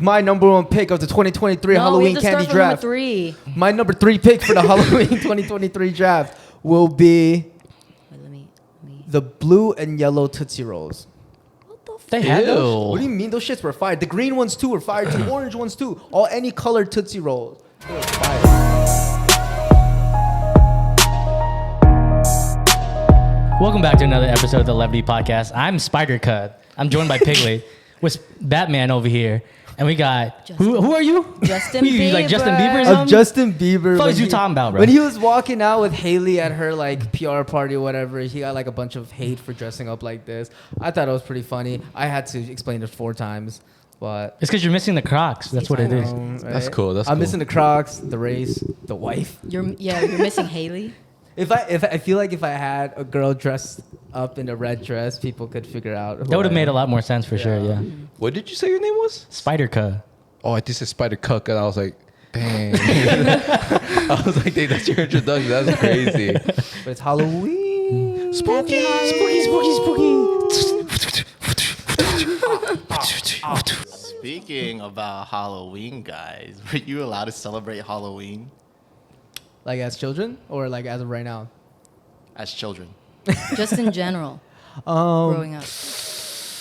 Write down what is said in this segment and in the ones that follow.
my number one pick of the 2023 Halloween candy draft. My number 3 pick for the Halloween 2023 draft will be the blue and yellow Tootsie Rolls. They had those? What do you mean? Those shits were fire. The green ones too were fire. The orange ones too. All any colored Tootsie Rolls. They were fire. Welcome back to another episode of the Levity podcast. I'm Spider Cut. I'm joined by Piglet with Batman over here. And we got who are you? Justin Bieber. Like Justin Bieber or something? I'm Justin Bieber. What was you talking about, bro? When he was walking out with Haley at her like PR party or whatever, he got like a bunch of hate for dressing up like this. I thought it was pretty funny. I had to explain it 4 times, but it's because you're missing the Crocs. That's what it is. Right? That's cool. I'm missing the Crocs, the race, the wife. You're missing Haley. If I feel like if I had a girl dressed up in a red dress, people could figure out. That would have made a lot more sense for sure. Yeah. What did you say your name was? Spider Cut. Oh, I just said Spider Cuck, and I was like, dang. I was like, dang, that's your introduction. That's crazy. But it's Halloween. Spooky. Speaking about Halloween, guys, were you allowed to celebrate Halloween Like as children or like as of right now? as children? Just in general, growing up.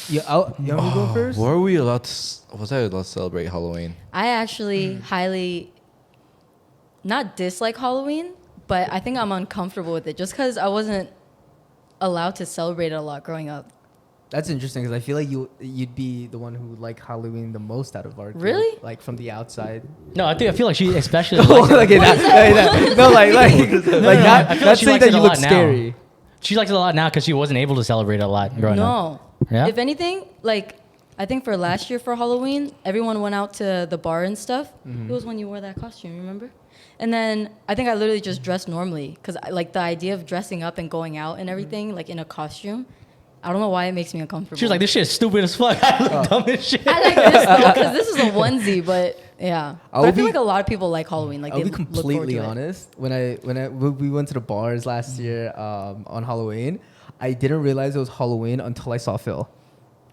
You want me to go first? Were we allowed to? Was I allowed to celebrate Halloween? I actually highly not dislike Halloween, but I think I'm uncomfortable with it just because I wasn't allowed to celebrate it a lot growing up. That's interesting because I feel like you'd be the one who would like Halloween the most out of our group. Really? Like from the outside. No, I feel like she especially. Like that. No, like I not feel like she saying likes that it you a look lot now. scary. She likes it a lot now because she wasn't able to celebrate it a lot growing up. No. Yeah? If anything, like I think for last year for Halloween, everyone went out to the bar and stuff. It was when you wore that costume, remember? And then I think I literally just dressed normally because like the idea of dressing up and going out and everything like in a costume, I don't know why it makes me uncomfortable. She was like, "This shit is stupid as fuck. I look dumb as shit." I like this though because this is a onesie, but yeah. But I feel be- like a lot of people like Halloween. Like I'll they be look forward completely to it. honest. When we went to the bars last year on Halloween, I didn't realize it was Halloween until I saw Phil.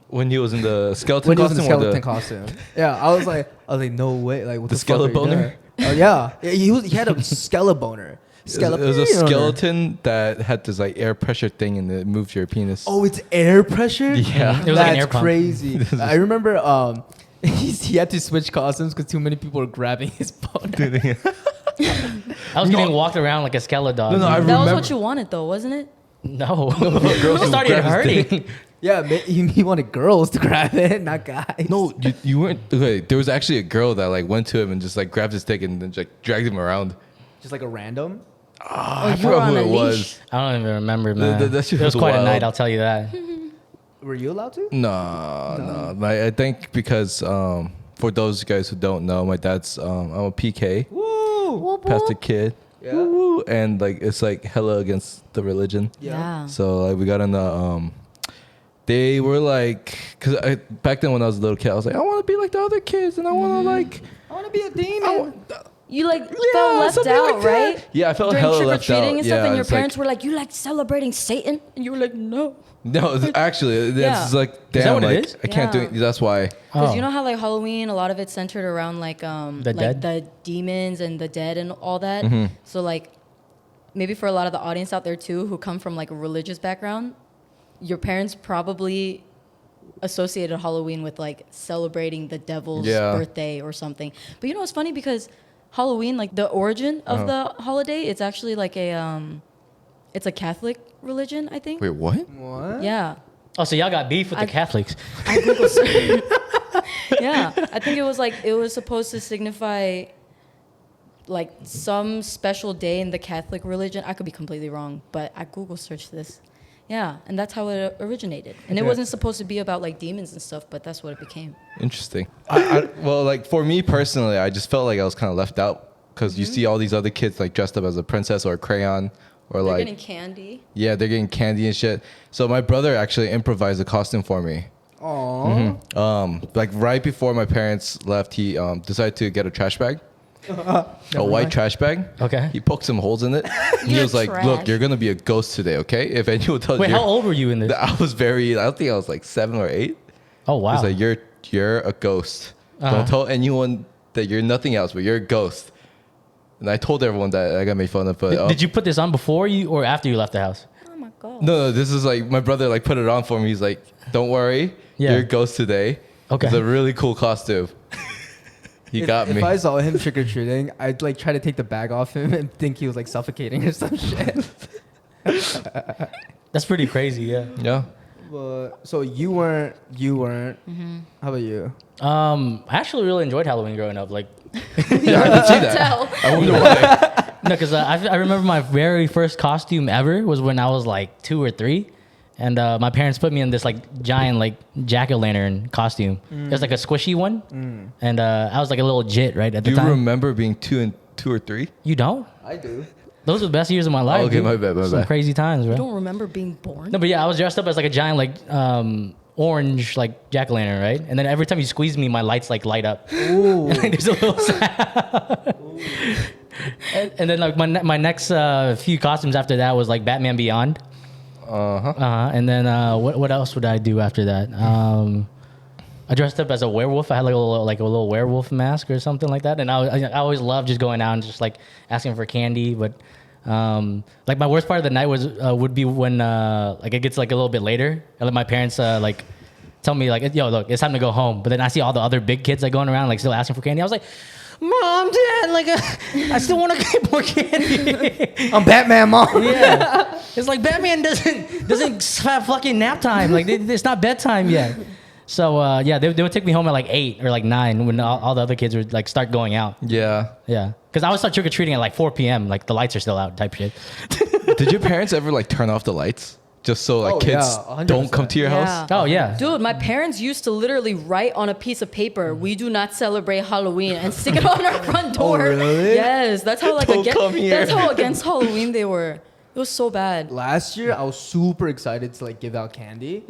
When he was in the skeleton When he was costume? in the skeleton costume. Yeah, I was like, no way. Like, what The the fuck are you skeleton doing? Oh yeah, he had a skeleloner. It was a skeleton that had this like air pressure thing and it moved your penis. Oh, it's air pressure. Yeah. It was like an air That's pump. crazy. I remember he had to switch costumes because too many people were grabbing his boner. I was getting walked around like a skeleton. No, I That was remember. what you wanted though, wasn't it? No. Girls It started hurting. Yeah, he wanted girls to grab it, not guys. No, you weren't. Okay, there was actually a girl that like went to him and just like grabbed his dick and then like dragged him around. Just like a random. I you were forgot on who a it leash? was. I don't even remember, man. that shit It was was quite a wild. night, I'll tell you that. Were you allowed to? No. Like, I think because for those guys who don't know, my dad's I'm a PK, Woo! pastor kid. Yeah. Woo, and like it's like hella against the religion. Yeah. So like we got in the they were like, cause back then when I was a little kid, I was like, I want to be like the other kids, and I want to like, I want to be a demon. You like felt left something out, like that. right? Yeah, I felt During hella trick or left out. treating and stuff, Yeah, and your it's like- parents were like, "You like celebrating Satan?" And you were like, "No." No, actually, it's Yeah. just like, that damn, what it like is? I can't do Yeah. it. That's why. Because Oh. you know how like Halloween, a lot of it's centered around like The like dead? the demons and the dead and all that. Mm-hmm. So like maybe for a lot of the audience out there too who come from like a religious background, your parents probably associated Halloween with like celebrating the devil's Yeah. birthday or something. But you know what's funny, because Halloween, like the origin of the holiday, it's actually like it's a Catholic religion, I think. Wait, what? What? Yeah. Oh, so y'all got beef with the I- Catholics. I Google searched. Yeah, I think it was supposed to signify like some special day in the Catholic religion. I could be completely wrong, but I Google searched this. Yeah, and that's how it originated. And it Yeah. wasn't supposed to be about like demons and stuff, but that's what it became. Interesting. Well, like for me personally, I just felt like I was kind of left out because you see all these other kids like dressed up as a princess or a crayon or They're like getting candy. yeah, they're getting candy and shit. So my brother actually improvised a costume for me. Aww. Like right before my parents left, he decided to get a trash bag. A white trash bag. Okay. He poked some holes in it. He You're was like, trash. "Look, you're gonna be a ghost today, okay? If anyone tells Wait, you." how old were you in this? I was I don't think I was like 7 or 8. Oh, He wow. was like, "You're a ghost." Don't tell anyone that you're nothing else, but you're a ghost. And I told everyone that. I got made fun of. But Did you put this on before you or after you left the house? Oh my god. No, this is like my brother like put it on for me. He's like, "Don't worry, Yeah. you're a ghost today." Okay. It's a really cool costume. He got me. If I saw him trick or treating, I'd like try to take the bag off him and think he was like suffocating or some shit. That's pretty crazy, yeah. Yeah. But so you weren't. Mm-hmm. How about you? I actually really enjoyed Halloween growing up. Like, Yeah, I can see that. Tell. I wonder why. no, because I remember my very first costume ever was when I was like 2 or 3. And my parents put me in this like giant like jack-o'-lantern costume. It was like a squishy one. And I was like a little jit, right, at Do the you time. remember being 2 or 3? You don't? I do. Those were the best years of my life. Okay, dude. my bad, my Some bad. crazy times, bro. You don't remember being born? No, but yeah, I was dressed up as like a giant like orange like jack-o'-lantern, right? And then every time you squeeze me, my lights like light up. Ooh. There's a little sound. And then like my next few costumes after that was like Batman Beyond. And then what else would I do after that? I dressed up as a werewolf. I had like a little werewolf mask or something like that. And I always loved just going out and just like asking for candy. But like my worst part of the night would be when like it gets like a little bit later and like my parents like tell me like, yo, look, it's time to go home. But then I see all the other big kids like going around like still asking for candy. I was like, Mom, Dad, like I still want to get more candy. I'm Batman, Mom. Yeah, it's like Batman doesn't have fucking nap time. Like it's not bedtime yet. So yeah, they would take me home at like 8 or like 9 when all the other kids would like start going out. Yeah. Yeah, because I would start trick or treating at like 4 p.m. Like the lights are still out, type shit. Did your parents ever like turn off the lights just so like Oh, kids yeah, 100%. don't come to your Yeah. house? Oh yeah, Dude, my parents used to literally write on a piece of paper, "We do not celebrate Halloween," and stick it on our front door. really? Yes, that's how like Don't come here. that's how against Halloween they were. It was so bad. Last year, I was super excited to like give out candy.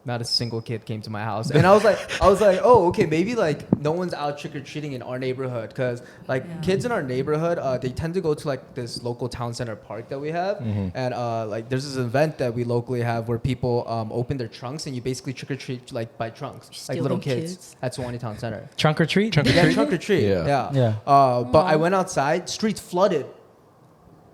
Not a single kid came to my house, and I was like, oh, okay, maybe like no one's out trick or treating in our neighborhood, because like kids in our neighborhood, they tend to go to like this local town center park that we have, and like there's this event that we locally have where people open their trunks and you basically trick or treat like by trunks, like little Stealing kids kids. at Swanee Town Center. trunk or treat. Yeah, trunk or treat. Yeah. Yeah. But I went outside, streets flooded.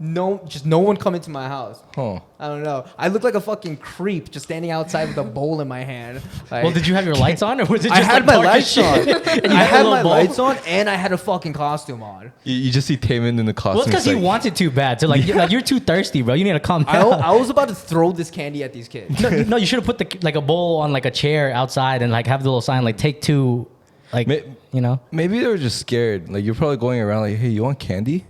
No one come into my house. Huh. I don't know. I look like a fucking creep just standing outside with a bowl in my hand. Like, Well, did you have your lights on, or was it I just had like my dark as lights on. shit? And you I a had little my bowl? lights on and I had a fucking costume on. You just see Taman in the costume. Well, it's because it's you like- want it too bad. So like, you're too thirsty, bro. You need to calm down. I was about to throw this candy at these kids. No, you should have put like a bowl on like a chair outside and like have the little sign like take 2, like you know. Maybe they were just scared. Like you're probably going around like, hey, you want candy?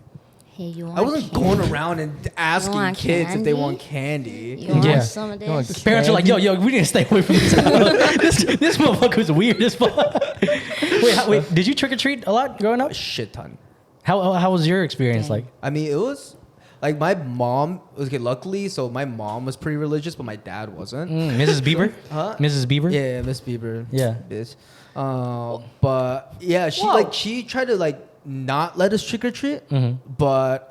Hey, you want I wasn't going around and asking want kids if they candy? want candy. You want Yeah. some of You want this? Parents are like, yo, we need to stay away from this. this motherfucker's weird as fuck. Wait, did you trick or treat a lot growing up? A shit ton. How was your experience Dang. like? I mean, it was like my mom was okay. Luckily, so my mom was pretty religious, but my dad wasn't. Mrs. Bieber? Huh? Mrs. Bieber? Yeah, Miss Bieber. Yeah. Bitch. But yeah, she tried to like not let us trick or treat, but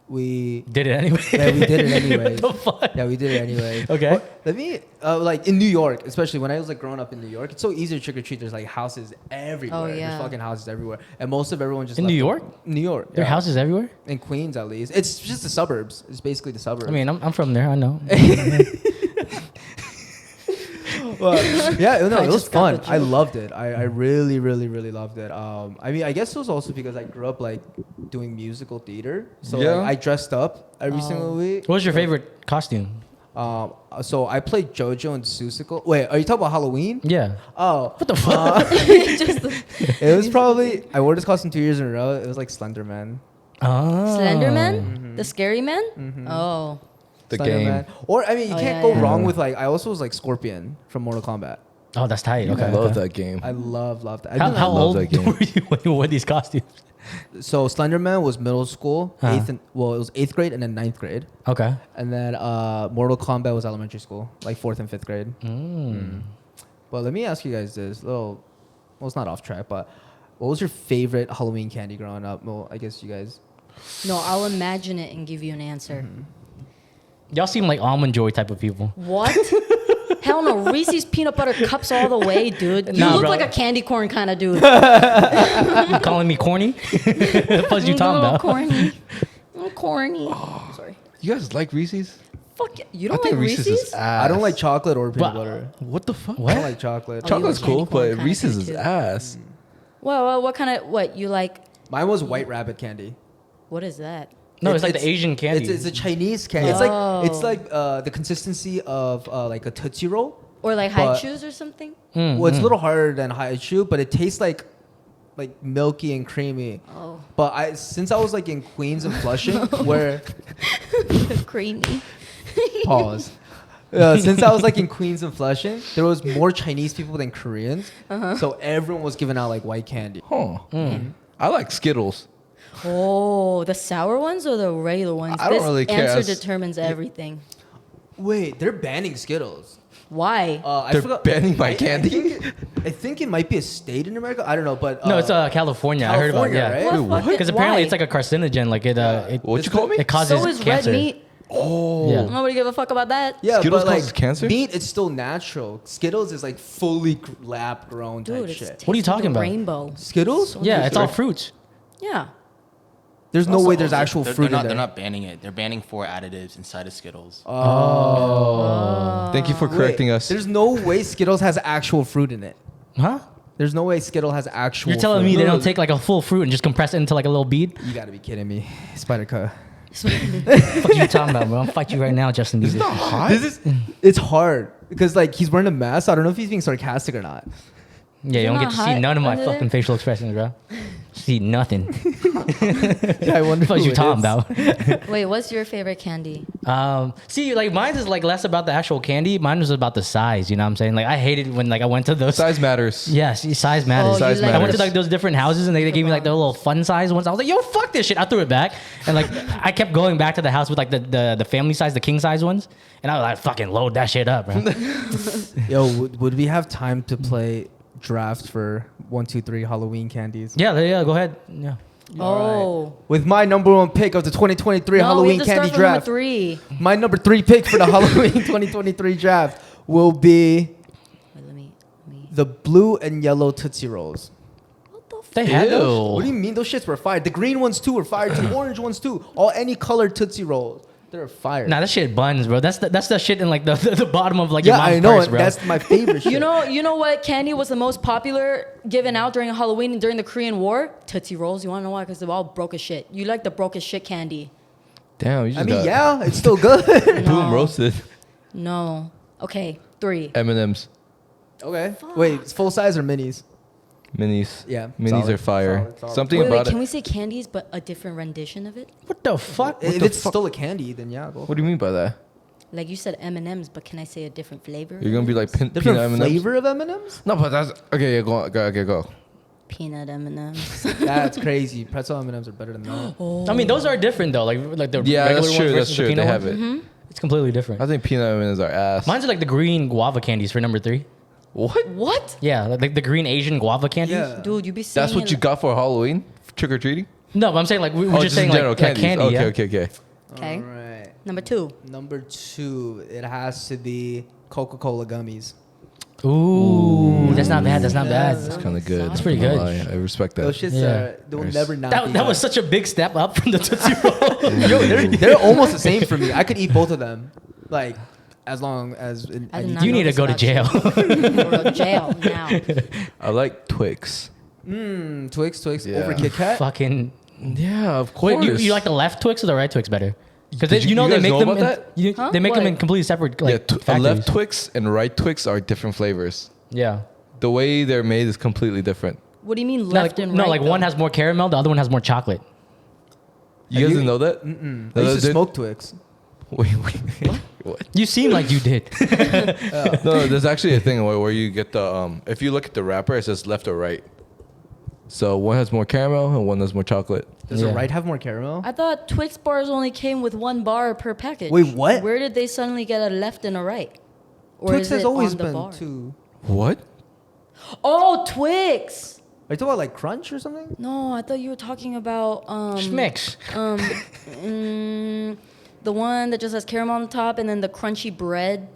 we Did it anyway. yeah, we did it anyway. What the fuck? Yeah, we did it anyway. Okay. Well, let me like in New York, especially when I was like growing up in New York, it's so easy to trick or treat. There's like houses everywhere. Oh, yeah. There's fucking houses everywhere, and most of everyone just In left New the- York? New York. There are yeah. houses everywhere? In Queens at least. It's just the suburbs. It's basically the suburbs. I mean, I'm from there. I know. But, yeah, no, I it was just got fun. the I joke. loved it. I really, really, really loved it. I mean, I guess it was also because I grew up like doing musical theater. So Yeah. like, I dressed up every single week. What was your favorite costume? So I played JoJo and Seussical. Wait, are you talking about Halloween? Yeah. Oh, What the fuck? Just it was probably I wore this costume 2 years in a row. It was like Slender Man. Oh. Slender Man? The scary man? Oh. The Slender game. Man. Or I mean, you Oh, can't yeah, go yeah. wrong with like I also was like Scorpion from Mortal Kombat. Oh, that's tight. Okay. I love okay. that game. I love that. How, how love old that game. were you when you wore these costumes? So Slenderman was middle school, Huh. it was 8th grade and then 9th grade. Okay. And then Mortal Kombat was elementary school, like 4th and 5th grade. But let me ask you guys this. Well, it's not off track, but what was your favorite Halloween candy growing up? Well, I guess you guys. No, I'll imagine it and give you an answer. Y'all seem like Almond Joy type of people. What? Hell no, Reese's peanut butter cups all the way, dude. You Nah, look bro. like a candy corn kind of dude. You calling me corny? The fuck you talking about? Corny. Corny. Sorry. You guys like Reese's? Fuck yeah. You I don't think like Reese's Reese's? is ass. I don't like chocolate or peanut But- butter. What the fuck? I What? don't like chocolate. Oh, you Chocolate's like cool, candy corn but kinda Reese's thing is too. ass. Well, what kind of, what, you like, Mine was white rabbit candy. what is that? No, it's like the Asian candy. It's a Chinese candy. It's like the consistency of like a Tootsie Roll. Or like But- high chews or something? Well, it's a little harder than Haichu, but it tastes like milky and creamy. Oh. But since I was like in Queens and Flushing, where Creamy. pause. Since I was like in Queens and Flushing, there was more Chinese people than Koreans, so everyone was giving out like white candy. Huh. I like Skittles. Oh, the sour ones or the regular ones? I don't This really care. answer determines everything. Wait, they're banning Skittles. Why? I They're forgot. banning my candy? I think it might be a state in America. I don't know, but no, it's California. I heard about it. California, Yeah. right? Well, Wait, fuck what? it, Because apparently why? it's like a carcinogen. Like it What you call me? it causes So is cancer. red meat. Oh. Yeah. Nobody give a fuck about that. Yeah, Skittles but like causes cancer? meat, it's still natural. Skittles is like fully lab grown type Dude, it's shit. What are you tastes like talking a about? Rainbow. Skittles? Yeah, it's all fruits. Yeah. There's no way there's actual They're fruit in not, there. they're not banning it. They're banning 4 additives inside of Skittles. Thank you for correcting Wait, us. There's no way Skittles has actual fruit in it. Huh? There's no way Skittle has actual. You're telling fruit. me they don't take like a full fruit and just compress it into like a little bead? You gotta be kidding me, Spider Cut. What you talking about, bro? I'll fight you right now, Justin Bieber. hot. It's hard because like he's wearing a mask. I don't know if he's being sarcastic or not. Yeah, you don't Is it get to not see hot none of my under fucking there? facial expressions, bro. See nothing. Yeah, I wonder What who you it talking is. about? Wait, what's your favorite candy? See, like mine is like less about the actual candy. Mine was about the size. You know what I'm saying? Like I hated when like I went to those. Size matters. Yeah, see, size matters. Oh, you Size like I went to matters. like those different houses and they gave me like the little fun size ones. I was like, yo, fuck this shit. I threw it back. And like I kept going back to the house with like the family size, the king size ones. And I was like, fucking load that shit up, bro. Yo, would we have time to play draft for 1, 2, 3 Halloween candies? yeah, go ahead. Yeah. Oh. With my number 1 pick of the 2023 No, we Halloween have to start candy from number draft, 3. my number 3 pick for the Halloween 2023 draft will be Wait, let me. the blue and yellow Tootsie Rolls. They had those. What do you mean? Those shits were fire. The green ones too were fire. The orange ones too. All any colored Tootsie Rolls, they're fire. Nah, that shit buns, bro. That's the shit in like the bottom of like yeah, your mom's I know. purse, And bro. that's my favorite shit. You know what candy was the most popular given out during Halloween and during the Korean War? Tootsie Rolls. You want to know why? Because they're all broke as shit. You like the broke as shit candy. Damn, you just I mean, got yeah, it's still good. boom roasted. No. Okay, 3. M&M's, Okay. Wait, it's full size or minis? minis. Yeah, minis solid, are fire. solid. Something Wait, about can it. we say candies but a different rendition of it? What the fuck? If the it's fuck? still a candy, then yeah, go. What do you mean by that? Like you said M&Ms, but can I say a different flavor? You're gonna be like peanut Different M&Ms. flavor of M&Ms? No, but that's okay. Yeah, go on. Go. Peanut M&Ms. That's crazy. Pretzel M&Ms are better than that. I mean, those are different though. Like the Yeah, regular that's ones true. That's versus the true. They peanut have ones. it. It's completely different. I think peanut M&Ms are ass. Mine's are like the green guava candies for number 3. What? What? Yeah, like the green Asian guava candies. Yeah. Dude, you be saying That's what it you got for Halloween? Trick or treating? No, but I'm saying like we're just in saying general, like candy. Okay, Yeah. okay. Okay. All right. Number 2. Number 2, it has to be Coca-Cola gummies. Ooh, that's not bad. That's not bad. That's kind of good. That's pretty Not good. gonna lie, I respect that. Those shits Yeah. are, they'll Nice. never not be That was good. such a big step up from the Tootsie Roll. Yo, they're almost the same for me. I could eat both of them. Like, as long as... I I did need not You know need to this go to about jail. Go to jail now. I like Twix. Twix Yeah. over Kit Kat. Fucking. Yeah, of course. Wait, you like the left Twix or the right Twix better? Because Did you you know they guys make know them. about that? Huh? They make them What? in completely separate like a factories. left Twix and right Twix are different flavors. Yeah. The way they're made is completely different. What do you mean No, left like, and no, right? like one though? has more caramel, the other one has more chocolate. You guys didn't know that? I used to They- smoke Twix. Wait. What? You seem like you did. No, there's actually a thing where you get the if you look at the wrapper, it says left or right. So one has more caramel and one has more chocolate. Does Yeah. the right have more caramel? I thought Twix bars only came with 1 bar per package. Wait, what? Where did they suddenly get a left and a right? Or Twix is has it always on the been bar? two. What? Oh, Twix. Are you talking about like Crunch or something? No, I thought you were talking about Schmicks. the one that just has caramel on the top and then the crunchy bread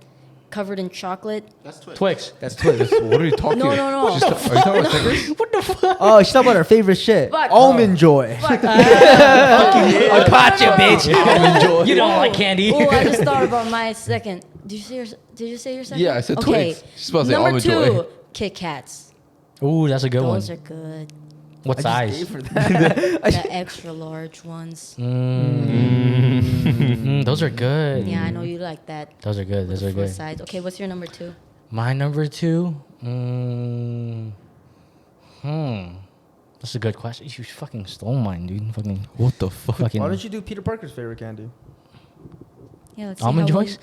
covered in chocolate. That's Twix. Twix. That's Twix. What are you talking? No. Are you talking about Snickers? What the fuck? Oh, she's talking about her favorite shit. Fuck. Almond Joy. Fuck. I caught you, bitch. Almond Joy. You don't like candy. Oh, I just thought about my second. Did you say your second? Yeah, I said okay. Twix. She's supposed to say Number Almond 2, Joy. Kit Kats. Ooh, that's a good Those one. are good. What size? Gave her that. The extra large ones. Those are good. Yeah, I know you like that. Those are good. Those are Full good. size. Okay, what's your number 2? My number 2. That's a good question. You fucking stole mine, dude. Fucking. What the fuck? Fucking. Why don't you do Peter Parker's favorite candy? Yeah, let's see Almond how Joys?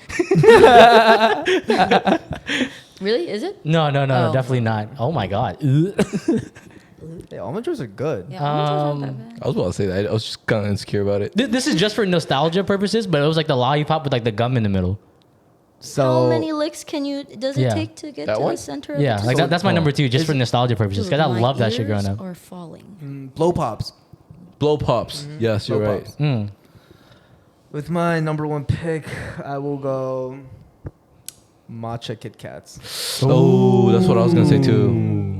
Really? Is it? No, Oh. definitely not. Oh my god. Hey, almond joys are good. Yeah, almond joys aren't that bad. I was about to say that. I was just kind of insecure about it. This is just for nostalgia purposes, but it was like the lollipop with like the gum in the middle. So How many licks does it Yeah. take to get That to one? the center of Yeah, the like that's my number 2, just for nostalgia purposes. Because I Dude, love my that shit growing ears up. Are falling. blow pops. Blow pops. Yes, you're Blow right. pops. With my number 1 pick, I will go matcha Kit Kats. Oh, that's what I was gonna say too.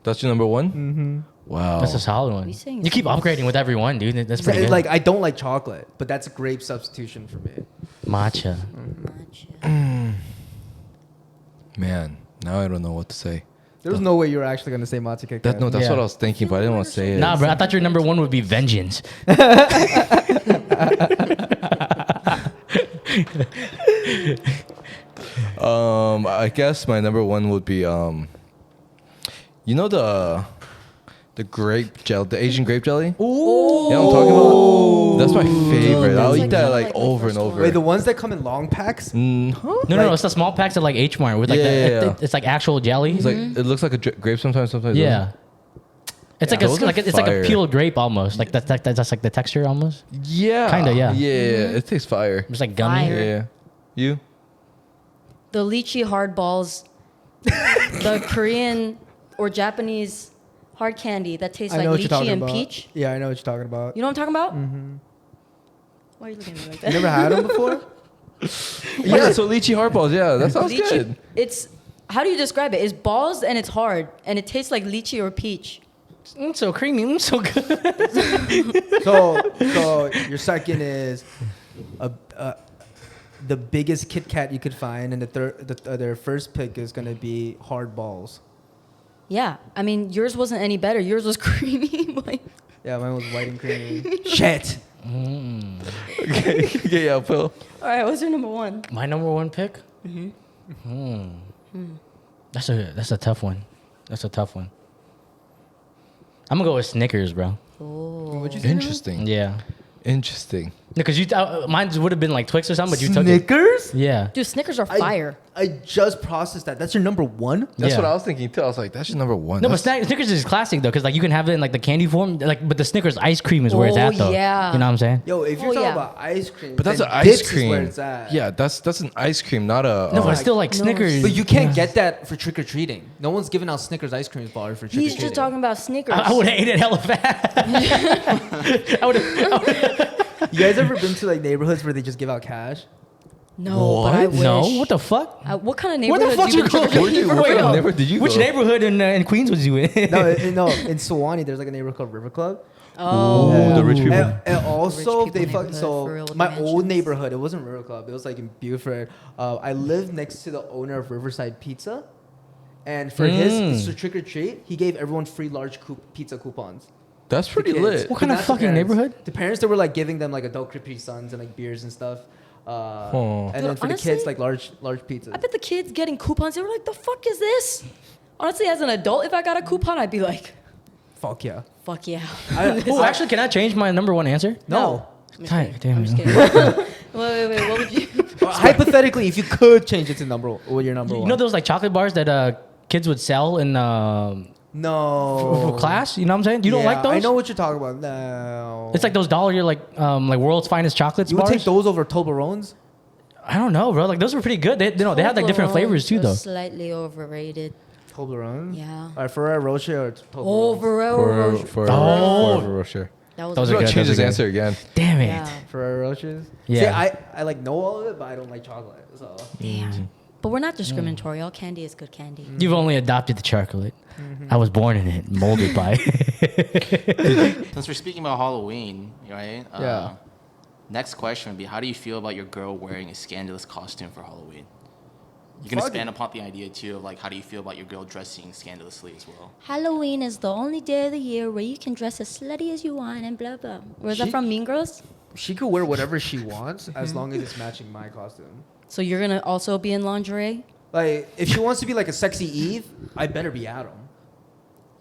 That's your number 1? Mm-hmm. Wow. That's a solid one. you saying You keep upgrading with every one, dude. That's pretty good. Like I don't like chocolate, but that's a great substitution for me. Matcha. Matcha. Man, now I don't know what to say. There's no way you're actually gonna say matcha Kit Kat. That's Yeah. what I was thinking, but I didn't want to say it. Nah, bro. I thought your number 1 would be vengeance. I guess my number 1 would be you know the grape jelly, the Asian grape jelly. Ooh. You know what I'm talking about? That's my favorite. I'll That's eat that kinda like like my over and first over. one. Wait, the ones that come in long packs? Huh? No, it's the small packs at like H Mart with like Yeah. it's like actual jelly. It's like it looks like a grape sometimes. Yeah. It's like Those are it's like a fire. peeled grape almost. Like that's like the texture almost. Yeah. Kinda, yeah. Yeah, it tastes fire. It's like gummy. Fire. Yeah. You? The lychee hard balls. The Korean or Japanese hard candy that tastes I like know what you're lychee talking and about. peach. Yeah, I know what you're talking about. You know what I'm talking about? Mm-hmm. Why are you looking at me like You that? never had them before? Yeah, so lychee hard balls. Yeah, that sounds Lychee- good. It's how do you describe it? It's balls and it's hard and it tastes like lychee or peach. So creamy. So good. So your second is the biggest Kit Kat you could find, and their first pick is gonna be hard balls. Yeah, I mean yours wasn't any better. Yours was creamy. Like, Yeah, mine was white and creamy. Shit. Okay, yeah, Phil. all right, what's your number 1? My number 1 pick. That's a tough one. That's a tough one. I'm gonna go with Snickers, bro. What'd you say? Interesting. Yeah. Interesting. Because mine would have been like Twix or something, but you took it. Snickers? Yeah. Dude, Snickers are fire. I just processed that. That's your number 1? That's Yeah. what I was thinking too. I was like, that's your number 1. No, but That's- Snickers is classic though, because like you can have it in like the candy form, like but the Snickers ice cream is where it's Oh, at though. yeah. You know what I'm saying? Yo, if you're Oh, talking yeah. about ice cream, But that's then an ice Dips is cream. where it's at. Yeah, that's an ice cream, not a. No, but it's still like no. Snickers. But you can't get that for trick or treating. No one's giving out Snickers ice cream bars for trick or He's treating. just talking about Snickers. I would have ate it hella fast. I would have. You guys ever been to like neighborhoods where they just give out cash? No, but I wish. No, what the fuck? What kind of Where the neighborhood fuck do you you go? trick-or-treat for What kind real? of neighborhood did you Which go? neighborhood in Queens was you in? No, in Sewanee, there's like a neighborhood called River Club. Oh, Ooh, the rich people. And also, Rich they people fucking neighborhood for real so with my the old mansions. neighborhood. It wasn't River Club. It was like in Buford. I lived next to the owner of Riverside Pizza, and for his trick or treat, he gave everyone free large pizza coupons. That's to pretty kids. lit. What kind But of not the fucking parents. neighborhood? The parents that were like giving them like adult Capri Suns and like beers and stuff. And Dude, then for honestly, the kids, like large pizzas. I bet the kids getting coupons, they were like, the fuck is this? Honestly, as an adult, if I got a coupon, I'd be like, Fuck yeah. fuck yeah. Oh, actually, can I change my number 1 answer? No. Damn, I'm just it. kidding. wait, what would you? Hypothetically, if you could change it to your number You one. know those like chocolate bars that kids would sell in No. for class? You know what I'm saying? You don't Yeah, like those? I know what you're talking about. No. It's like those dollar like world's finest chocolates You would bars. take those over Toblerones? I don't know, bro. Like those were pretty good. They had like different flavors too, Toblerones are though. Slightly overrated. Toblerones? Yeah. All right, Ferrero Rocher or Toblerones? Overrated. For Oh. Rocher. That was Those I'm are gonna good, change those his are good. answer again. Damn it. Yeah. Ferrero Rochers? Yeah. See, I like know all of it, but I don't like chocolate. So Damn. But we're not discriminatory. All candy is good candy. You've only adopted the chocolate. I was born in it, molded by it. Since we're speaking about Halloween, right? Yeah. Next question would be, how do you feel about your girl wearing a scandalous costume for Halloween? You can expand upon the idea too of like, how do you feel about your girl dressing scandalously as well? Halloween is the only day of the year where you can dress as slutty as you want and blah blah. Where's that from? Mean Girls? She could wear whatever she wants as long as it's matching my costume. So you're gonna also be in lingerie? Like, if she wants to be like a sexy Eve, I better be Adam.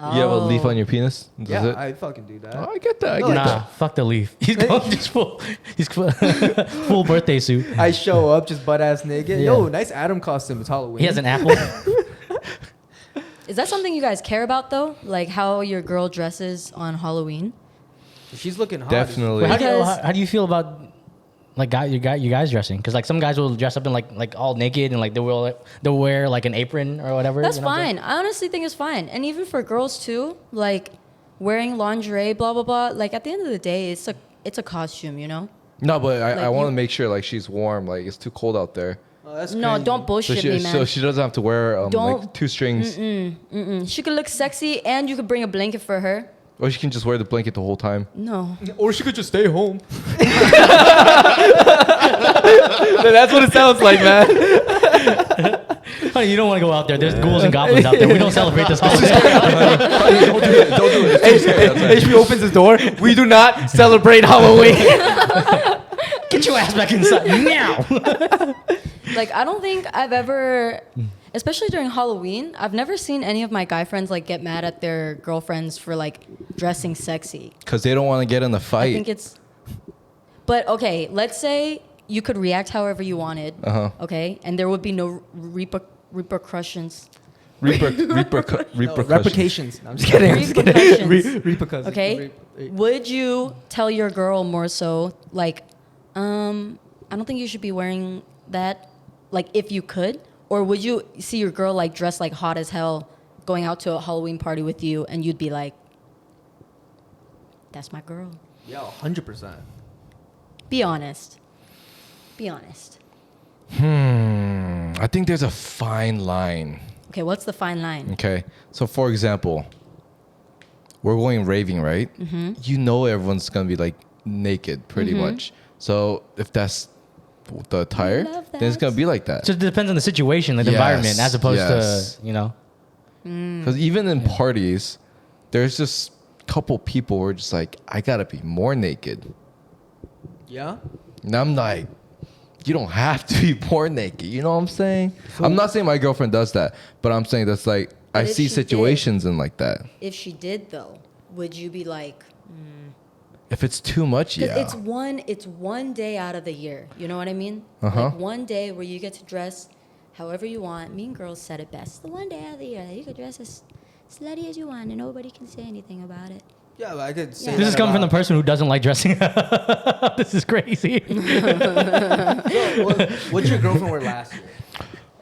You have a leaf on your penis? Does Yeah, it? I fucking do that. Oh, I get that. I No, get like- Nah, fuck the leaf. He's going just full. He's full birthday suit. I show up just butt ass naked. Yeah. Yo, nice Adam costume. It's Halloween. He has an apple. Is that something you guys care about though? Like how your girl dresses on Halloween? She's looking hot. Definitely. Wait, Because- how do you feel about like you guys dressing? Because like some guys will dress up in like all naked and like they'll wear like an apron or whatever. That's you know what I'm saying? fine. I honestly think it's fine. And even for girls too, like wearing lingerie, blah blah blah. Like at the end of the day, it's a costume, you know? No, but I Like want to you- make sure like she's warm. Like it's too cold out there. Oh, that's No, crazy. don't bullshit me, man. So she doesn't have to wear Don't- like 2 strings. She could look sexy and you could bring a blanket for her. Or she can just wear the blanket the whole time. No. Or she could just stay home. That's what it sounds like, man. Honey, you don't want to go out there. There's ghouls and goblins out there. We don't celebrate this holiday. Don't do it. Don't do it. It's too scary outside. HP opens his door. We do not celebrate Halloween. Get your ass back inside now. Like I don't think I've ever, especially during Halloween, I've never seen any of my guy friends like get mad at their girlfriends for like dressing sexy. Because they don't want to get in the I fight. think it's. But okay, let's say you could react however you wanted. Okay, and there would be no repercussions. Repercussions. Replications. No, I'm just kidding. Repercussions. Repercussions. Okay, would you tell your girl more so like, I don't think you should be wearing that, like if you could, or would you see your girl like dressed like hot as hell, going out to a Halloween party with you, and you'd be like, that's my girl. Yeah, 100%. Be honest. Be honest. I think there's a fine line. Okay, what's the fine line? Okay. So, for example, we're going raving, right? You know everyone's going to be like naked pretty much. So, if that's the attire, love then it's that. going to be like that. So it depends on the situation, like the Yes, environment, as opposed yes. to, you know. Because even in parties, there's just a couple people who are just like, I got to be more naked. Yeah? And I'm like, you don't have to be more naked. You know what I'm saying? I'm not saying my girlfriend does that, but I'm saying that's like, I But if see she did- situations in like that. If she did though, would you be like, If it's too much, because yeah. it's one day out of the year. You know what I mean? Uh-huh. Like one day where you get to dress however you want. Mean Girls said it best. The one day out of the year that you could dress as slutty as you want and nobody can say anything about it. Yeah, but I could say Yeah. This is that coming from the about- person who doesn't like dressing. This is crazy. So, what'd your girlfriend wear last year?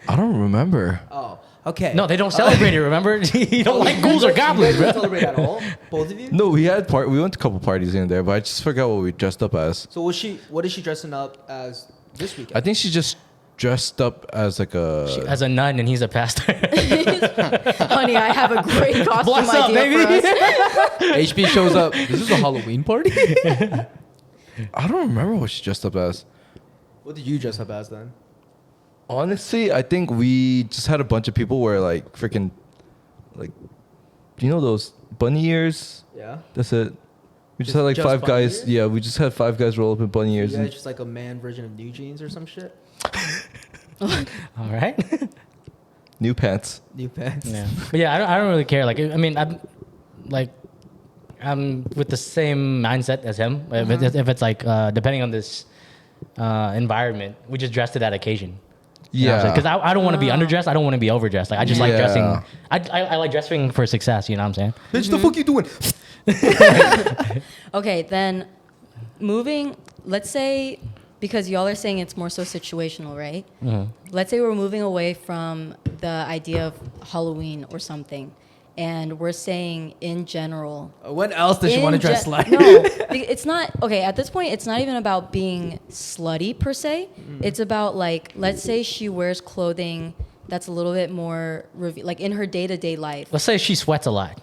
I don't remember. Oh, okay. No, they don't celebrate it, remember? You don't like ghouls or goblins, You guys bro. don't celebrate at all? Both of you? No, we went to a couple parties in there, but I just forgot what we dressed up as. So what is she dressing up as this weekend? I think she just dressed up as like a. As a nun and he's a pastor. Honey, I have a great costume Bless up, idea for baby. us. HB shows up. This is a Halloween party? I don't remember what she dressed up as. What did you dress up as then? Honestly, I think we just had a bunch of people wear like freaking, like, you know those bunny ears? Yeah. That's it. We just had like Just 5 bunny guys. ears? Yeah, we just had 5 guys roll up in bunny ears. You and- guys just like a man version of New Jeans or some shit? All right. New pants. New pants. Yeah. But yeah, I don't really care. Like, I mean, I'm with the same mindset as him. If it's like, depending on this environment, we just dress to that occasion. Yeah. Because I don't want to be underdressed. I don't want to be overdressed. Like, I just like Yeah. dressing. I like dressing for success. You know what I'm saying? Bitch, the fuck you doing? Okay, then moving, let's say, because y'all are saying it's more so situational, right? Let's say we're moving away from the idea of Halloween or something, and we're saying in general. When else does she want to dress slutty? No, it's not. Okay, at this point, it's not even about being slutty per se. It's about like, let's say she wears clothing that's a little bit more, like in her day-to-day life. Let's say she sweats a lot.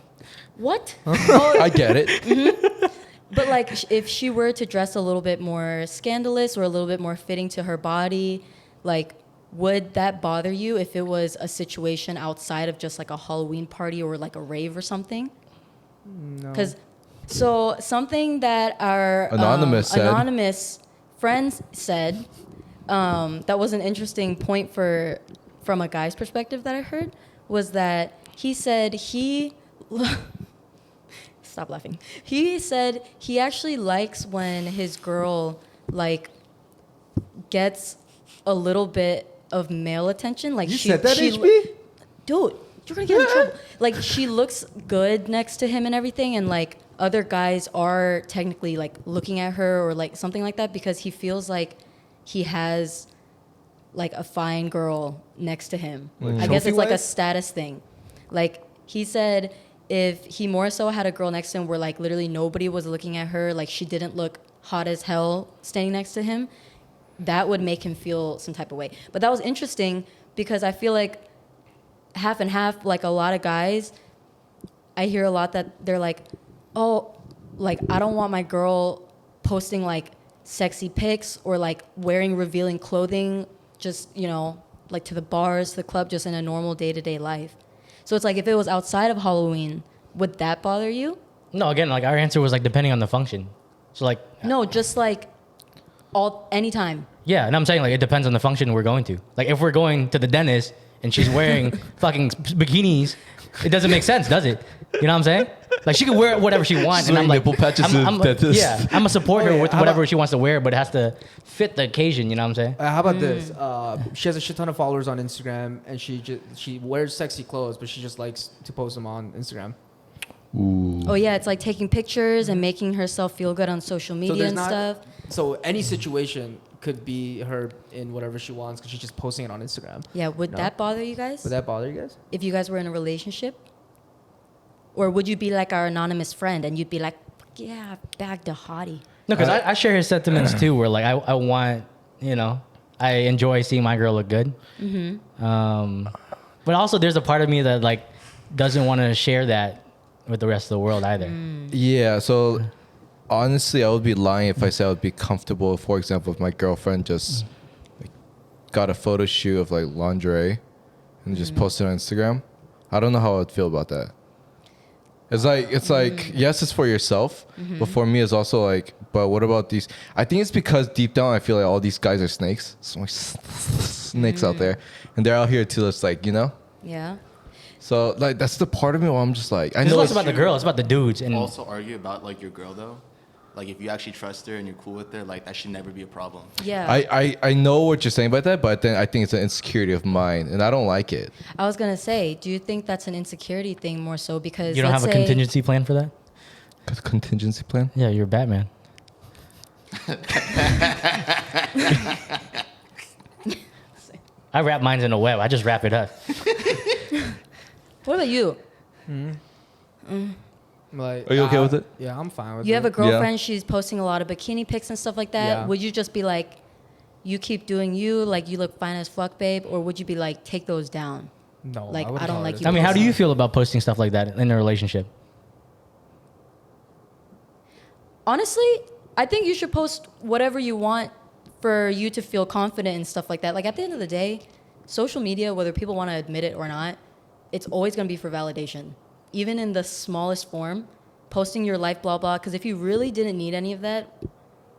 What? I get it. Mm-hmm. But like, if she were to dress a little bit more scandalous or a little bit more fitting to her body, like, would that bother you if it was a situation outside of just like a Halloween party or like a rave or something? No. Because so something that our anonymous friends said that was an interesting point from a guy's perspective that I heard was that he said stop laughing. He said he actually likes when his girl like gets a little bit of male attention. Like you said that, HB? Dude, you're gonna get in trouble. Like she looks good next to him and everything, and like other guys are technically like looking at her or like something like that because he feels like he has like a fine girl next to him. I guess it's like a status thing. Like he said if he more so had a girl next to him where like literally nobody was looking at her, like she didn't look hot as hell standing next to him, that would make him feel some type of way. But that was interesting because I feel like half and half, like a lot of guys, I hear a lot that they're like, oh, like I don't want my girl posting like sexy pics or like wearing revealing clothing just, you know, like to the bars, the club, just in a normal day-to-day life. So it's like if it was outside of Halloween, would that bother you? No, again, like our answer was like depending on the function. So like no, just like anytime. Yeah, and I'm saying like it depends on the function we're going to. Like if we're going to the dentist and she's wearing fucking bikinis, it doesn't make sense, does it? You know what I'm saying? Like she can wear whatever she wants, and I'm like, I'm gonna support her with whatever she wants to wear, but it has to fit the occasion. You know what I'm saying? How about this? She has a shit ton of followers on Instagram, and she wears sexy clothes, but she just likes to post them on Instagram. Ooh. Oh yeah, it's like taking pictures and making herself feel good on social media and stuff. So any situation could be her in whatever she wants because she's just posting it on Instagram. Yeah, would that bother you guys? Would that bother you guys? If you guys were in a relationship? Or would you be like our anonymous friend and you'd be like, yeah, bagged a hottie? No, because I share his sentiments too, where like I want, you know, I enjoy seeing my girl look good. Mm-hmm. But also there's a part of me that like doesn't want to share that with the rest of the world either. Yeah, so honestly, I would be lying if I said I would be comfortable. For example, if my girlfriend just like, got a photo shoot of like lingerie and just posted on Instagram, I don't know how I would feel about that. It's like yes, it's for yourself, but for me, it's also like, but what about these? I think it's because deep down, I feel like all these guys are snakes. So much snakes out there, and they're out here to just like, you know. Yeah. So like that's the part of me where I'm just like, I It's know less about the girl, it's about the dudes. And also argue about like your girl though. Like if you actually trust her and you're cool with her, like that should never be a problem. Yeah. I know what you're saying about that, but then I think it's an insecurity of mine, and I don't like it. I was gonna say, do you think that's an insecurity thing more so because you don't have a contingency plan for that? Contingency plan? Yeah, you're Batman. I wrap mine in a web. I just wrap it up. What about you? Like, are you okay with it? Yeah, I'm fine with it. You have a girlfriend, she's posting a lot of bikini pics and stuff like that. Yeah. Would you just be like, you keep doing you, like you look fine as fuck, babe? Or would you be like, take those down? No, like I don't like you. I mean, how do you feel about posting stuff like that in a relationship? Honestly, I think you should post whatever you want for you to feel confident and stuff like that. Like at the end of the day, social media, whether people want to admit it or not, it's always going to be for validation. Even in the smallest form, posting your life, blah, blah. Because if you really didn't need any of that,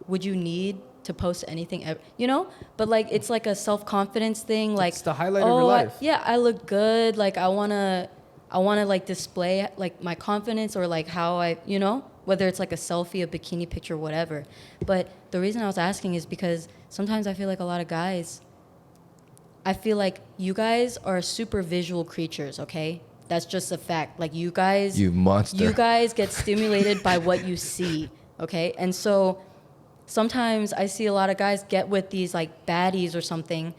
would you need to post anything ever? You know? But like, it's like a self-confidence thing. Like, it's the highlight of your life. Yeah, I look good. Like, I wanna like display like my confidence or like how I, you know, whether it's like a selfie, a bikini picture, whatever. But the reason I was asking is because sometimes I feel like a lot of guys, I feel like you guys are super visual creatures, okay? That's just a fact. Like you guys, you monster. You guys get stimulated by what you see, okay? And so sometimes I see a lot of guys get with these like baddies or something,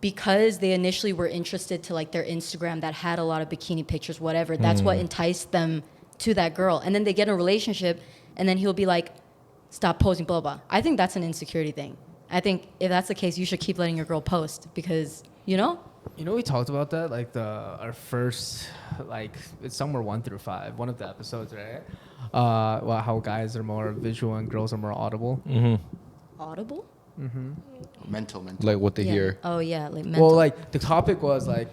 because they initially were interested to like their Instagram that had a lot of bikini pictures, whatever. That's what enticed them to that girl. And then they get in a relationship, and then he'll be like, stop posting, blah, blah. I think that's an insecurity thing. I think if that's the case, you should keep letting your girl post because, you know? You know, we talked about that, like our first, like it's somewhere 1 through 5, one of the episodes, right? Well, how guys are more visual and girls are more audible. Audible? Mental. Like what they hear. Oh, yeah, like mental. Well, like the topic was like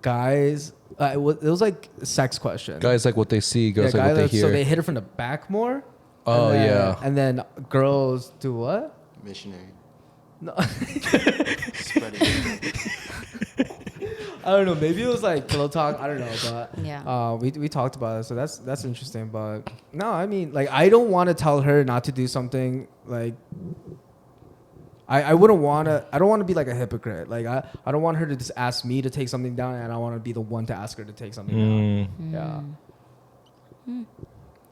guys. It was like a sex question. Guys like what they see, girls yeah, like what they hear. So they hit it from the back more. Oh, and then, yeah. And then girls do what? Missionary. No. Spreading. I don't know. Maybe it was like pillow talk. I don't know, but yeah. We talked about it, so that's interesting. But no, I mean, like, I don't want to tell her not to do something. Like, I wouldn't want to. I don't want to be like a hypocrite. Like, I don't want her to just ask me to take something down, and I want to be the one to ask her to take something down. Yeah.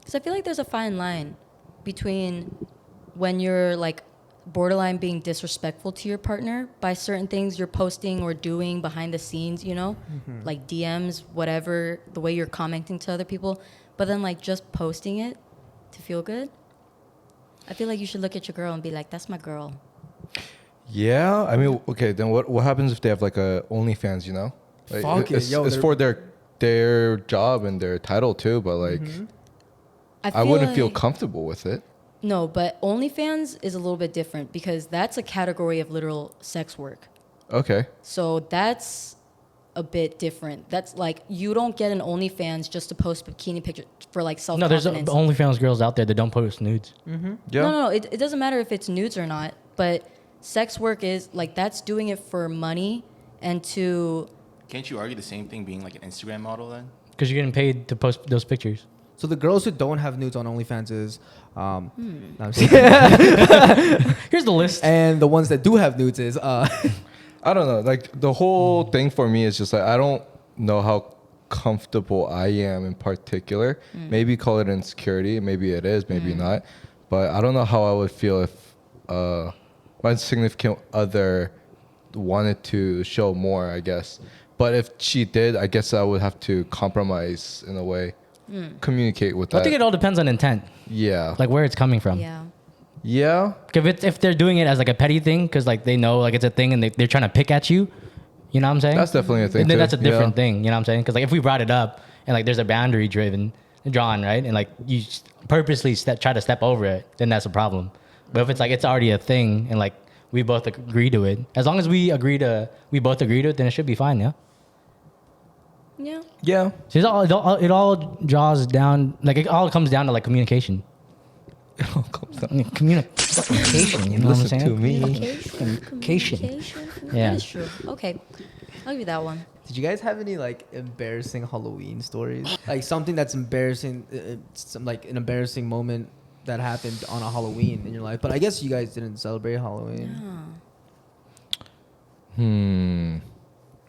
Because I feel like there's a fine line between when you're like borderline being disrespectful to your partner by certain things you're posting or doing behind the scenes, you know, like DMs, whatever, the way you're commenting to other people, but then like just posting it to feel good. I feel like you should look at your girl and be like, that's my girl. Yeah, I mean, okay, then what happens if they have like a OnlyFans, you know? Like, Fuck it, it's, yo, it's for their job and their title too, but like, I wouldn't feel comfortable with it. No, but OnlyFans is a little bit different because that's a category of literal sex work. Okay. So that's a bit different. That's like, you don't get an OnlyFans just to post bikini pictures for like self-confidence. No, there's OnlyFans girls out there that don't post nudes. Yeah. No. It doesn't matter if it's nudes or not, but sex work is like, that's doing it for money and to... Can't you argue the same thing being like an Instagram model then? Because you're getting paid to post those pictures. So the girls who don't have nudes on OnlyFans is, no, I'm just Here's the list. and the ones that do have nudes is, I don't know. Like the whole thing for me is just like I don't know how comfortable I am in particular. Maybe call it insecurity. Maybe it is. Maybe not. But I don't know how I would feel if my significant other wanted to show more, I guess. But if she did, I guess I would have to compromise in a way. Communicate with that. I think it all depends on intent. Yeah. Like where it's coming from. Yeah. Yeah. If they're doing it as like a petty thing, because like they know like it's a thing and they're trying to pick at you, you know what I'm saying? That's definitely a thing. And then too. that's a different Yeah. thing, you know what I'm saying? Because like if we brought it up and like there's a boundary drawn, right? And like you purposely try to step over it, then that's a problem. But if it's like it's already a thing and like we both agree to it, as long as we both agree to it, then it should be fine, yeah? Yeah. Yeah. So it all draws down, like it all comes down to like communication. It all comes down. Communication, you know what I'm Listen saying? to me. Communication. Yeah. That is true. Okay. I'll give you that one. did you guys have any like embarrassing Halloween stories? Like something that's embarrassing, like an embarrassing moment that happened on a Halloween in your life? But I guess you guys didn't celebrate Halloween.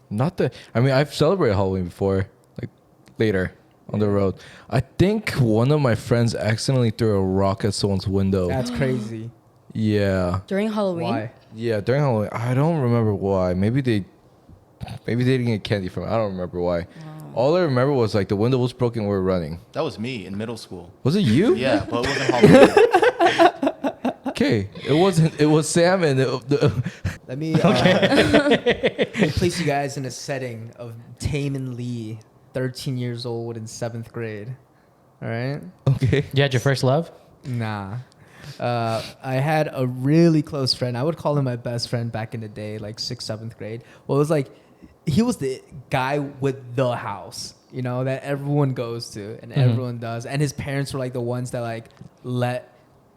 Not that. I mean, I've celebrated Halloween before, like later on the road. I think one of my friends accidentally threw a rock at someone's window. That's crazy. Yeah. During Halloween? Why? Yeah, during Halloween. I don't remember why. Maybe they didn't get candy from it. I don't remember why. All I remember was like the window was broken. We were running. That was me in middle school. Was it you? Yeah, but it wasn't Halloween. Okay, it wasn't. It was Sam and Let me let me place you guys in a setting of Taman Lee, 13 years old in 7th grade. All right? Okay. You had your first love? Nah. I had a really close friend. I would call him my best friend back in the day, like 6th, 7th grade. Well, it was like, he was the guy with the house, you know, that everyone goes to and everyone does. And his parents were like the ones that like let,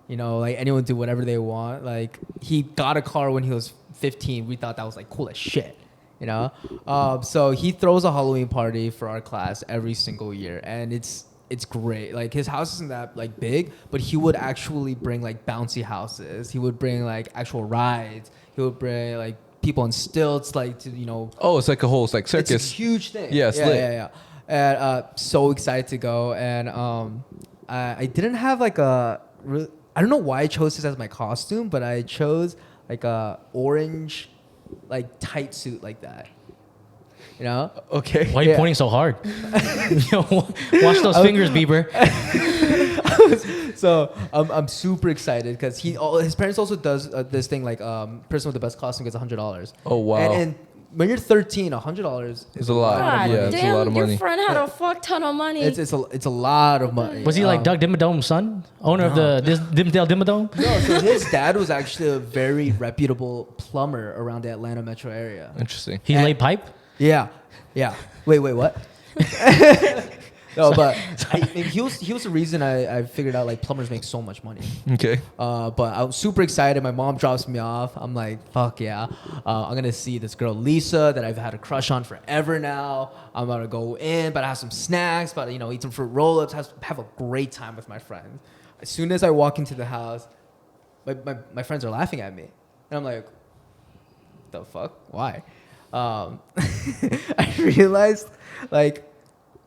you know, like anyone do whatever they want. Like he got a car when he was 15. We thought that was like cool as shit, you know? So he throws a Halloween party for our class every single year. And it's great. Like his house isn't that like big, but he would actually bring like bouncy houses. He would bring like actual rides. He would bring like people on stilts, like to, you know. Oh, it's like a whole like circus. It's a huge thing. Yeah, it's lit. Yeah. And so excited to go. And I didn't have like I don't know why I chose this as my costume, but I chose like a orange, like tight suit like that. You know? Okay. Why are you pointing so hard? Yo, watch those fingers, Bieber. So I'm super excited because his parents also does this thing like person with the best costume gets $100. Oh wow. And when you're 13, $100 It's a lot. God Yeah, it's a lot of damn, money. your friend had a fuck ton of money. It's a lot of money. Was he like Doug Dimmadome's son? Owner of the Dimmadale Dimmadome? No, so his dad was actually a very reputable plumber around the Atlanta metro area. Interesting. He laid pipe? Yeah. Wait, what? No, but he was the reason I figured out like plumbers make so much money. Okay. But I was super excited. My mom drops me off. I'm like, fuck yeah. I'm gonna see this girl Lisa that I've had a crush on forever now. I'm gonna go in, but I have some snacks, but eat some fruit roll-ups, have a great time with my friends. As soon as I walk into the house, my friends are laughing at me, and I'm like, the fuck? Why? I realized like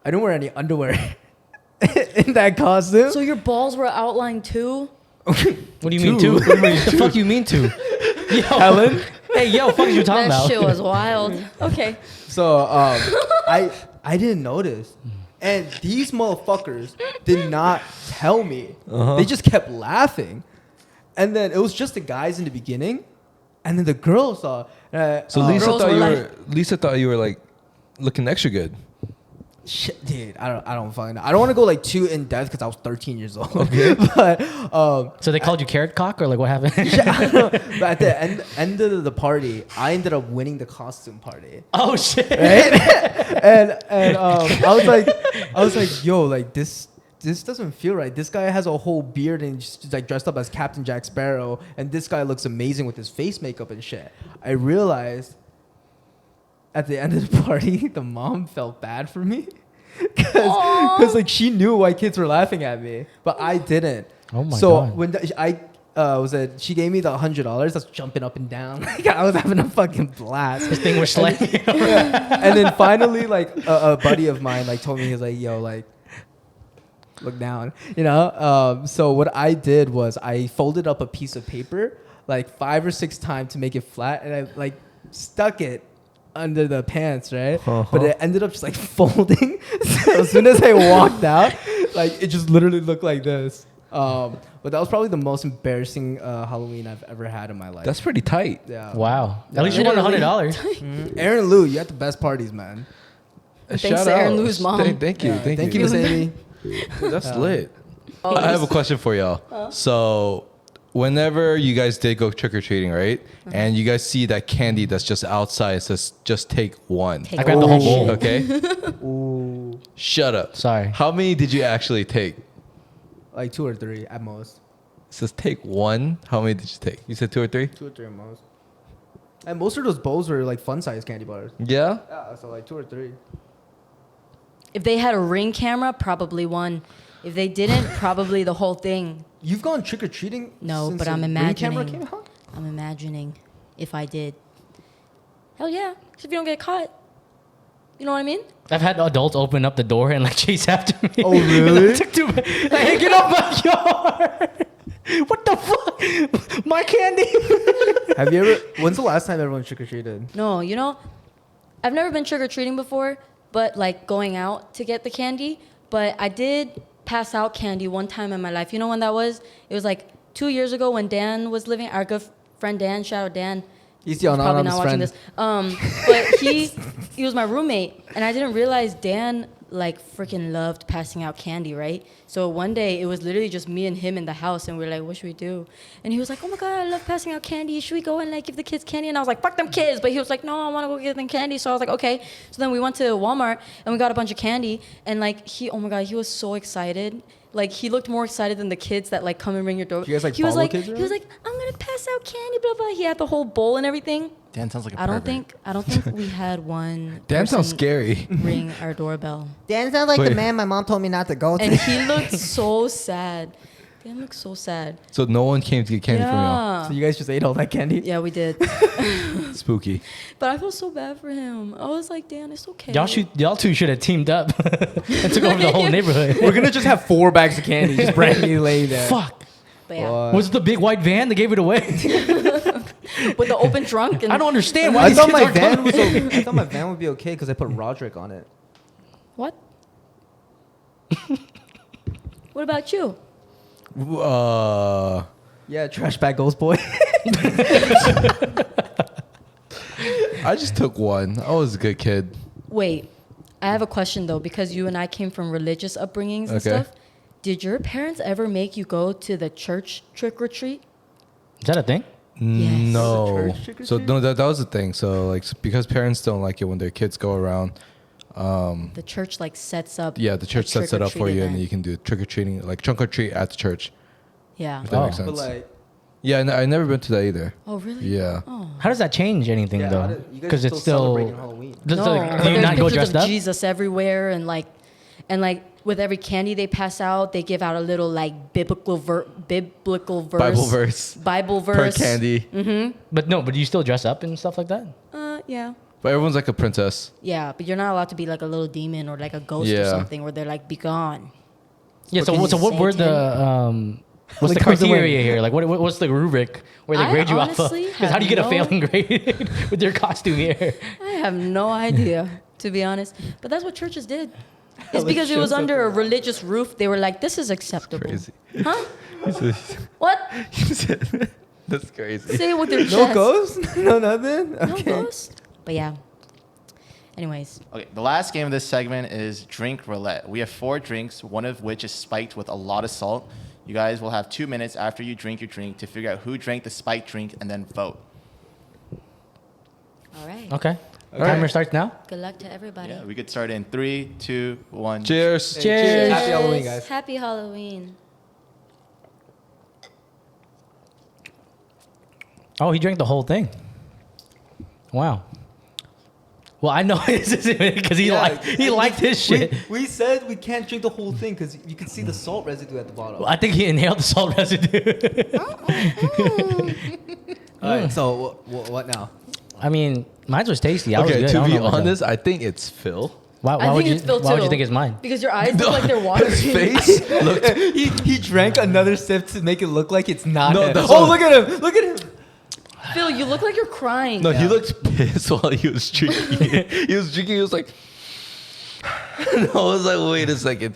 I don't wear any underwear in that costume. So your balls were outlined too? What do you mean two? The fuck you mean two? Yo, Helen? hey, yo, fuck you talking That about? shit was wild. Okay. So I didn't notice. And these motherfuckers did not tell me. They just kept laughing. And then it was just the guys in the beginning. And then the girls saw. So Lisa thought you were like looking extra good. Shit, dude, I don't fucking know. I don't want to go like too in depth because I was 13 years old. Okay. But so they called you carrot cock or like what happened? I don't know. But at the end of the party, I ended up winning the costume party. Oh shit! Right? and I was like, yo, like this doesn't feel right. This guy has a whole beard and just like dressed up as Captain Jack Sparrow, and this guy looks amazing with his face makeup and shit. I realized at the end of the party, the mom felt bad for me because like she knew why kids were laughing at me, but I didn't. Oh my so god! when she gave me the $100, I was jumping up and down. Like I was having a fucking blast. This thing was slamming. And then finally, like a buddy of mine like told me, he was like, yo, like look down, so what I did was I folded up a piece of paper like 5 or 6 times to make it flat, and I like stuck it under the pants, right? But it ended up just like folding. So as soon as I walked out, like it just literally looked like this. But that was probably the most embarrassing Halloween I've ever had in my life. That's pretty tight. Yeah. Wow. At least you won $100. Aaron Lou, you had the best parties, man. Thanks to Aaron Lou's mom. Thank you. Thank you, Miss Amy. Dude, that's lit. I have a question for y'all. So whenever you guys did go trick-or-treating, right? And you guys see that candy that's just outside, it says just take one. I grabbed the whole bowl. Okay? Ooh. Shut up. Sorry. How many did you actually take? Like 2 or 3 at most. It says take one. How many did you take? You said 2 or 3? 2 or 3 at most. And most of those bowls were like fun-sized candy bars. Yeah? Yeah, so like 2 or 3. If they had a Ring camera, probably one. If they didn't, probably the whole thing. You've gone trick-or-treating No, since but the I'm Ring camera imagining. came out? I'm imagining if I did. Hell yeah. 'Cause if you don't get caught. You know what I mean? I've had adults open up the door and like chase after me. Oh, really? Like, get off my yard! What the fuck? My candy! Have you ever... When's the last time everyone trick-or-treated? No, I've never been trick-or-treating before, but like going out to get the candy. But I did pass out candy one time in my life. You know when that was? It was like 2 years ago when Dan was living. Our good friend Dan, shout out Dan. He's the probably anonymous not watching friend. this. But he was my roommate, and I didn't realize Dan like freaking loved passing out candy, right? So one day it was literally just me and him in the house, and we were like, "What should we do?" And he was like, "Oh my god, I love passing out candy. Should we go and like give the kids candy?" And I was like, "Fuck them kids!" But he was like, "No, I want to go get them candy." So I was like, "Okay." So then we went to Walmart and we got a bunch of candy, and like oh my god, he was so excited. Like he looked more excited than the kids that like come and ring your door. Do you guys like he was follow like, kids he around? was like, "I'm gonna pass out candy, blah blah." He had the whole bowl and everything. Dan sounds like a I don't pervert. think we had one. Dan sounds person scary. Ring our doorbell, Dan sounds like Wait. the man my mom told me not to go to. and he looked so sad. Dan looked so sad. So no one came to get candy from y'all. So you guys just ate all that candy? Yeah, we did. Spooky. But I feel so bad for him. I was like, Dan, it's okay. Y'all two should have teamed up and took over the whole neighborhood. We're gonna just have 4 bags of candy just brand new laid there. Fuck. But yeah. Was it the big white van that gave it away? with the open trunk. And I don't understand why I these thought kids my are van coming. was I thought my van would be okay because I put Roderick on it. What? What about you? Yeah, trash bag goes boy. I just took one. I was a good kid. Wait, I have a question though, because you and I came from religious upbringings and Okay. stuff. Did your parents ever make you go to the church trick or treat? Is that a thing? Yes. No. Church trick or So treat? no, that was the thing. So like because parents don't like it when their kids go around. The church like sets up. Yeah, the church a sets it up for trick-or-treat you, and event. you can do trick or treating, like trunk or treat at the church. Yeah. If that makes Oh. But sense. like, Yeah, I never been to that either. Oh really? Yeah. Oh. How does that change anything yeah, though? you guys Because are it's celebrating still. Halloween. Does, No, like, but do you there's not go pictures dressed of up? Jesus everywhere, and like with every candy they pass out, they give out a little like biblical verse. Bible verse verse per candy. But no, but do you still dress up and stuff like that? Yeah. But everyone's like a princess. Yeah, but you're not allowed to be like a little demon or like a ghost or Yeah. something where they're like, be gone. Yeah. So Because what were Satan. the what's the Like comes away. criteria here? Like what's the rubric where they I grade you off of? honestly Because how do you get have a no- failing grade with your costume here? I have no idea, to be honest. But that's what churches did. It's Let's because it show was under a something. religious roof. They were like, this is acceptable. Crazy. Huh? What? That's crazy. Say it with your chest. No ghost? No nothing? No Okay. ghost? But yeah. Anyways. Okay, the last game of this segment is drink roulette. We have 4 drinks, one of which is spiked with a lot of salt. You guys will have 2 minutes after you drink your drink to figure out who drank the spiked drink and then vote. All right. Okay. Okay. Timer starts now. Good luck to everybody. Yeah, we could start in 3, 2, 1. Cheers. Hey, Cheers. Happy Halloween, guys. Happy Halloween. Oh, he drank the whole thing. Wow. Well, I know this isn't because he liked his shit. We said we can't drink the whole thing because you can see the salt residue at the bottom. Well, I think he inhaled the salt residue. All right, so what now? I mean, mine was tasty. I was Okay, good. I to don't be know about that. honest, I think it's Phil. Why I would think you? it's Phil Why would you too. think it's mine? Because your eyes look like they're watering. His face looked. He drank another sip to make it look like it's not No, him. that's Oh, what- look at him! Look at him! Phil, you look like you're crying. No, he Yeah. looked pissed while he was drinking. He was drinking. He was like. And I was like, wait a second.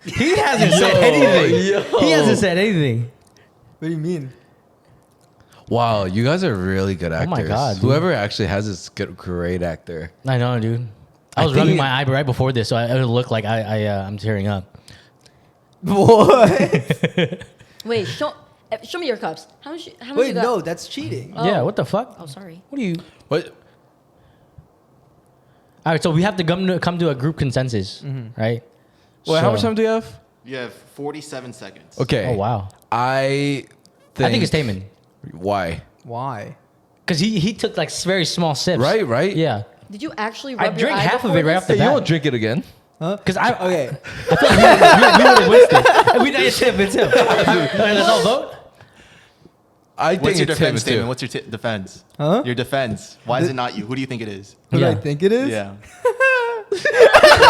He hasn't said Yo, anything. yo. He hasn't said anything. What do you mean? Wow, you guys are really good actors. Oh my God, dude. Whoever actually has this good, great actor. I know, dude. I was think rubbing it- my eye right before this, so it would look like I'm tearing up. What? Wait, show me your cups. How much you Wait, got? no, that's cheating. Oh. Yeah, what the fuck? Oh, sorry. What are you? What? All right, so we have to come to a group consensus, right? Wait, how much So- time do you have? You have 47 seconds. Okay. Oh wow. I I think it's Taman. Why? Why? Because he took like very small sips. Right? Yeah. Did you actually I rub your drank eye half of before it right this? off the Hey, you bat. won't drink it again? Huh? Because I Okay. we would have wasted. It's him. It's him. Let's all vote. I think What's your it's him defense too. statement? What's your defense? Huh? Your defense. Why is it not you? Who do you think it is? Who do I Yeah. think it is? Yeah.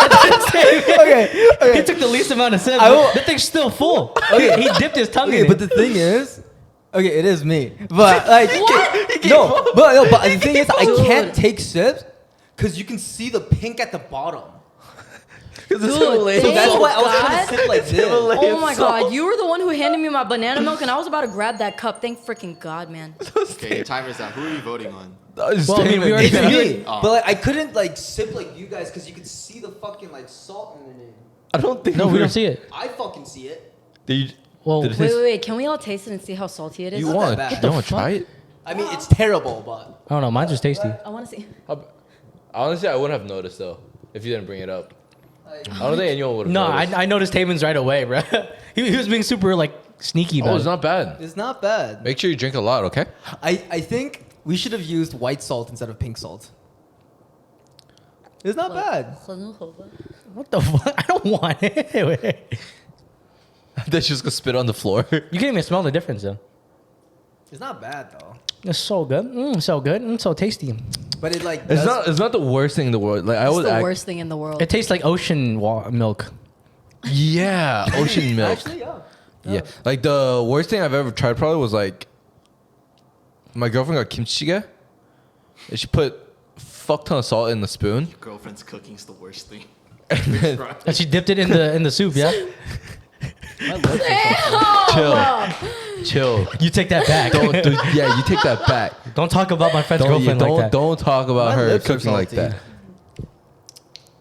Okay. He took the least amount of sips. I will- That thing's still full. He dipped his tongue Okay, in but it. the thing is, okay, it is me. But like, no, but the thing is, I can't take sips because you can see the pink at the bottom. Because it's Dude, Himalayan thank So that's salt. why I was God. trying to sip like this. Oh my god, you were the one who handed me my banana milk and I was about to grab that cup. Thank freaking God, man. Okay, your timer's out. Who are you voting on? It's Well, I mean, we Taman. already- It's me. Oh. But like, I couldn't like sip like you guys because you could see the fucking like salt in it. I don't think No, we don't see it. I fucking see it. Well, Did Wait, wait. Can we all taste it and see how salty it is? You not want? that bad. You want to try it? I mean, it's terrible, but I don't know. Mine's just tasty. I want to see. Honestly, I wouldn't have noticed though if you didn't bring it up. like, I don't think anyone would have No, noticed. I noticed Taman's right away, bro. He was being super like sneaky about Oh, it's it. not bad. it's not bad. Make sure you drink a lot, okay? I think we should have used white salt instead of pink salt. It's not bad. What the fuck? I don't want it. They're just gonna spit on the floor. You can't even smell the difference though. It's not bad though. It's so good. So good. So tasty. But it like It's does- not the worst thing in the world. Like I It's would the worst thing in the world. It tastes like ocean milk. Yeah, ocean milk. Actually, yeah. Yeah. Like the worst thing I've ever tried probably was like my girlfriend got kimchi jjigae, and she put fuck ton of salt in the spoon. Your girlfriend's cooking's the worst thing. And she dipped it in the soup. Yeah. Chill. You take that back. Yeah, you take that back. Don't talk about my friend's girlfriend like that. Don't talk about My her lips are cooking like salty. that.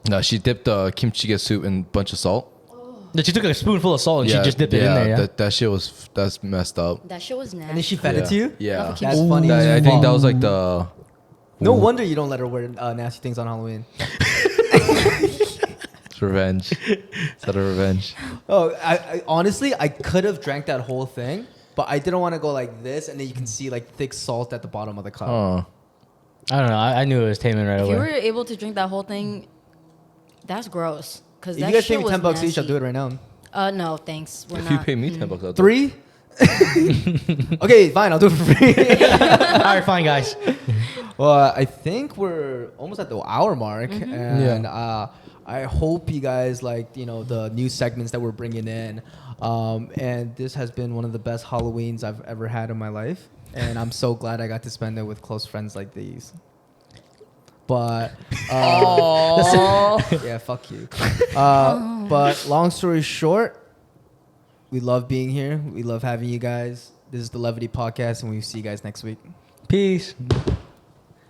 No, she dipped the kimchi jjigae soup in a bunch of salt. She took a spoonful of salt and she just dipped it in there. Yeah. That shit was that's messed up. That shit was nasty. And then she fed it to you? Yeah, Love That's Ooh. funny. I as think that fuck. was like the. No wonder you don't let her wear nasty things on Halloween. It's revenge. Is that a revenge? Oh, I honestly, I could have drank that whole thing, but I didn't want to go like this, and then you can see like thick salt at the bottom of the cup. Oh. I don't know. I knew it was taming right If you were away. able to drink that whole thing, that's gross. Cause If that you guys shit pay me was $10 each, nasty. I'll do it right now. No, thanks. We're If you not. pay me $10, I'll do it. 3? Okay, fine, I'll do it for free. All right, fine, guys. Well, I think we're almost at the hour mark, and I hope you guys like the new segments that we're bringing in. And this has been one of the best Halloweens I've ever had in my life, and I'm so glad I got to spend it with close friends like these. But yeah, fuck you. But long story short, we love being here. We love having you guys. This is the Levity podcast, and we'll see you guys next week. Peace.